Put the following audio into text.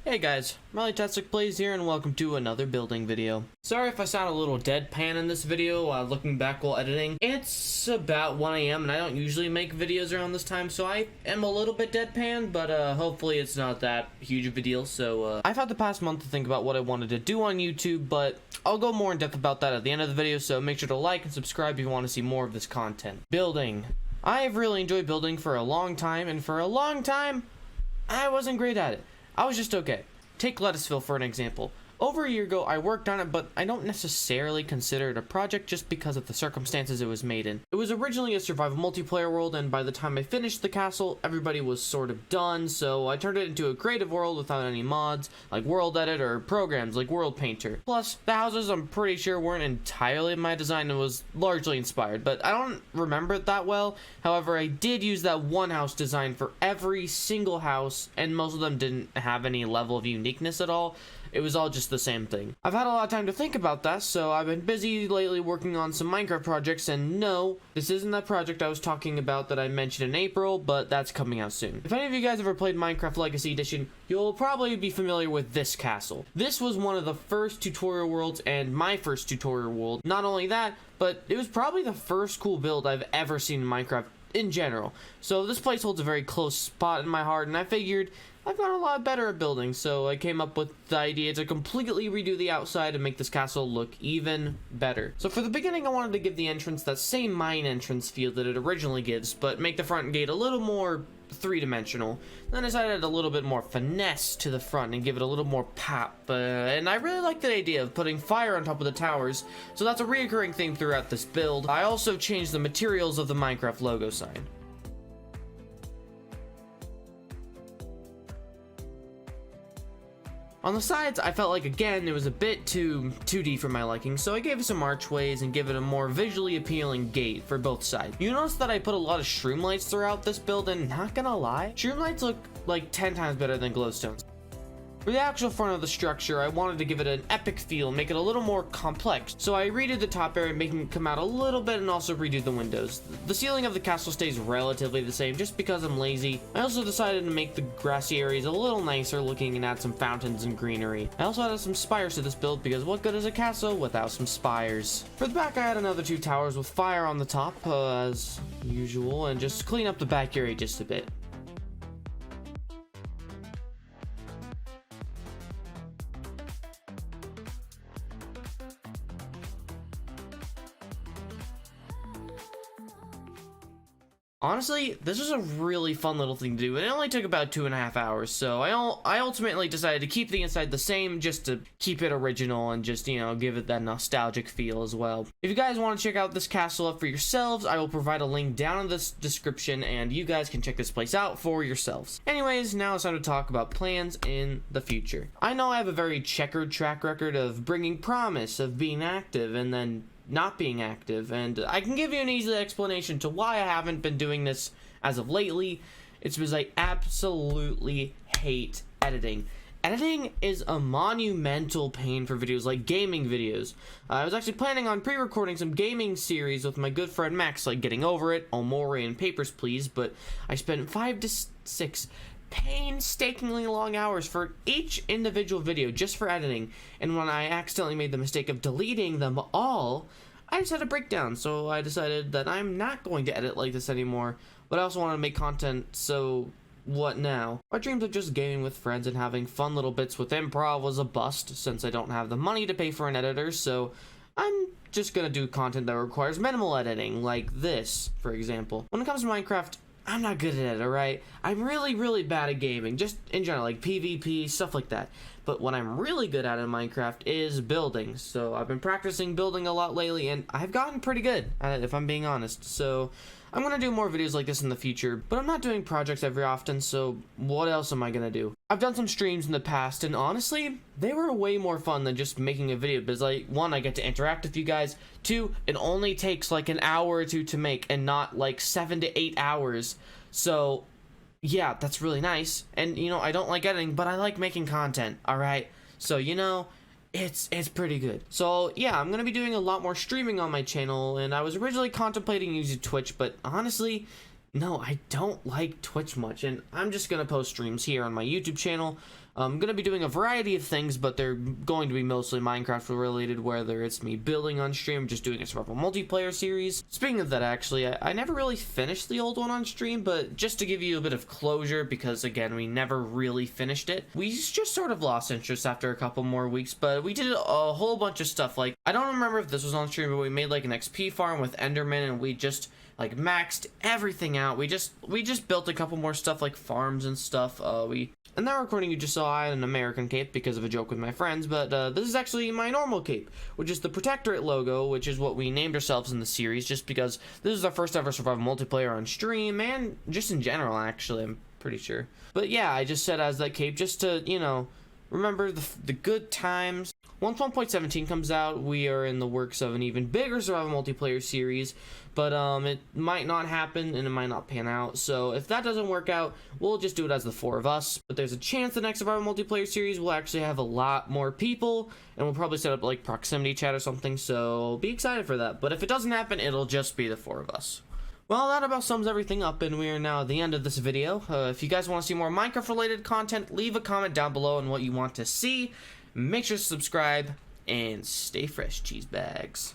Hey guys, Tastic Plays here and welcome to another building video. Sorry if I sound a little deadpan in this video, looking back while editing. It's about 1 AM and I don't usually make videos around this time, so I am a little bit deadpan, but hopefully it's not that huge of a deal. So I've had the past month to think about what I wanted to do on YouTube, but I'll go more in depth about that at the end of the video, so make sure to like and subscribe if you want to see more of this content. Building. I have really enjoyed building for a long time, and for a long time, I wasn't great at it. I was just okay. Take Lettuceville for an example. Over a year ago, I worked on it, but I don't necessarily consider it a project just because of the circumstances it was made in. It was originally a survival multiplayer world, and by the time I finished the castle, everybody was sort of done, so I turned it into a creative world without any mods, like World Edit or programs like World Painter. Plus, the houses I'm pretty sure weren't entirely my design and was largely inspired, but I don't remember it that well. However, I did use that one house design for every single house, and most of them didn't have any level of uniqueness at all. It was all just the same thing. I've had a lot of time to think about that, so I've been busy lately working on some Minecraft projects, and no, this isn't that project I was talking about that I mentioned in April, but that's coming out soon. If any of you guys ever played Minecraft Legacy Edition, you'll probably be familiar with this castle. This was one of the first tutorial worlds and my first tutorial world. Not only that, but it was probably the first cool build I've ever seen in Minecraft in general. So this place holds a very close spot in my heart, and I figured I've gotten a lot better at building, so I came up with the idea to completely redo the outside and make this castle look even better. So for the beginning, I wanted to give the entrance that same mine entrance feel that it originally gives, but make the front gate a little more three-dimensional. Then I decided a little bit more finesse to the front and give it a little more pop, and I really like the idea of putting fire on top of the towers, so that's a reoccurring theme throughout this build. I also changed the materials of the Minecraft logo sign. On the sides, I felt like, again, it was a bit too 2D for my liking, so I gave it some archways and give it a more visually appealing gate for both sides. You notice that I put a lot of shroom lights throughout this build, and not gonna lie, shroom lights look like 10 times better than glowstones. For the actual front of the structure, I wanted to give it an epic feel, make it a little more complex. So I redid the top area, making it come out a little bit, and also redid the windows. The ceiling of the castle stays relatively the same, just because I'm lazy. I also decided to make the grassy areas a little nicer looking and add some fountains and greenery. I also added some spires to this build, because what good is a castle without some spires? For the back, I had another 2 towers with fire on the top, as usual, and just clean up the back area just a bit. Honestly, this was a really fun little thing to do, and it only took about 2.5 hours, so I ultimately decided to keep the inside the same just to keep it original and just, you know, give it that nostalgic feel as well. If you guys want to check out this castle up for yourselves, I will provide a link down in this description, and you guys can check this place out for yourselves. Anyways, now it's time to talk about plans in the future. I know I have a very checkered track record of bringing promise, of being active, and then not being active, and I can give you an easy explanation to why I haven't been doing this as of lately. It's because I absolutely hate editing. Editing is a monumental pain for videos like gaming videos. I was actually planning on pre-recording some gaming series with my good friend Max, like Getting Over It, Omori, and Papers, Please, but I spent 5 to 6 painstakingly long hours for each individual video just for editing, and when I accidentally made the mistake of deleting them all, I just had a breakdown. So I decided that I'm not going to edit like this anymore, but I also want to make content, so what now? My dreams of just gaming with friends and having fun little bits with improv was a bust, since I don't have the money to pay for an editor, so I'm just gonna do content that requires minimal editing, like this, for example. When it comes to Minecraft, I'm not good at it, alright? I'm really bad at gaming, just in general, like PvP, stuff like that. But what I'm really good at in Minecraft is building. So I've been practicing building a lot lately, and I've gotten pretty good at it, if I'm being honest. So I'm gonna do more videos like this in the future, but I'm not doing projects every often, so what else am I gonna do? I've done some streams in the past, and honestly, they were way more fun than just making a video, because like, 1, I get to interact with you guys, 2, it only takes like an hour or 2 to make, and not like 7 to 8 hours, so yeah, that's really nice. And you know, I don't like editing, but I like making content, alright? So you know, it's pretty good. So yeah, I'm gonna be doing a lot more streaming on my channel, and I was originally contemplating using Twitch, but honestly, no, I don't like Twitch much, and I'm just gonna post streams here on my YouTube channel. I'm gonna be doing a variety of things, but they're going to be mostly Minecraft related, whether it's me building on stream, just doing a survival multiplayer series. Speaking of that, actually, I never really finished the old one on stream, but just to give you a bit of closure, because again, we never really finished it, we just sort of lost interest after a couple more weeks, but we did a whole bunch of stuff. Like, I don't remember if this was on stream, but we made like an XP farm with Enderman, and we just like maxed everything out. We just built a couple more stuff like farms and stuff. In that recording you just saw I had an American cape because of a joke with my friends, but this is actually my normal cape, which is the Protectorate logo, which is what we named ourselves in the series, just because this is our first ever survival multiplayer on stream, and just in general, actually, I'm pretty sure. But yeah, I just said as that cape just to, you know, remember the good times. Once 1.17 comes out, we are in the works of an even bigger survival multiplayer series, but it might not happen and it might not pan out. So if that doesn't work out, we'll just do it as the 4 of us. But there's a chance the next survival multiplayer series will actually have a lot more people, and we'll probably set up like proximity chat or something, so be excited for that. But if it doesn't happen, it'll just be the 4 of us. Well, that about sums everything up, and we are now at the end of this video. If you guys want to see more Minecraft-related content, leave a comment down below on what you want to see. Make sure to subscribe, and stay fresh, cheese bags.